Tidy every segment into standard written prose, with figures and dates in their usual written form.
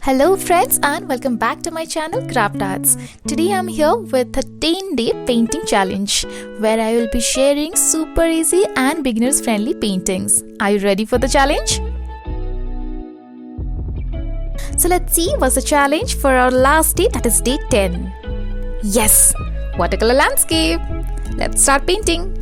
Hello friends and welcome back to my channel CraftArtz. Today I'm here with a 10-day painting challenge where I will be sharing super easy and beginners friendly paintings. Are you ready for the challenge? So let's see what's the challenge for our last day, that is day 10. Yes, watercolor landscape. Let's start painting.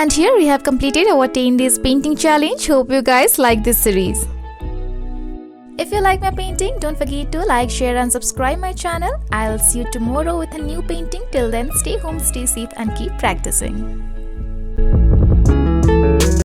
And here we have completed our 10 days painting challenge. Hope you guys like this series. If you like my painting, don't forget to like, share and subscribe my channel. I'll see you tomorrow with a new painting. Till then, stay home, stay safe and keep practicing.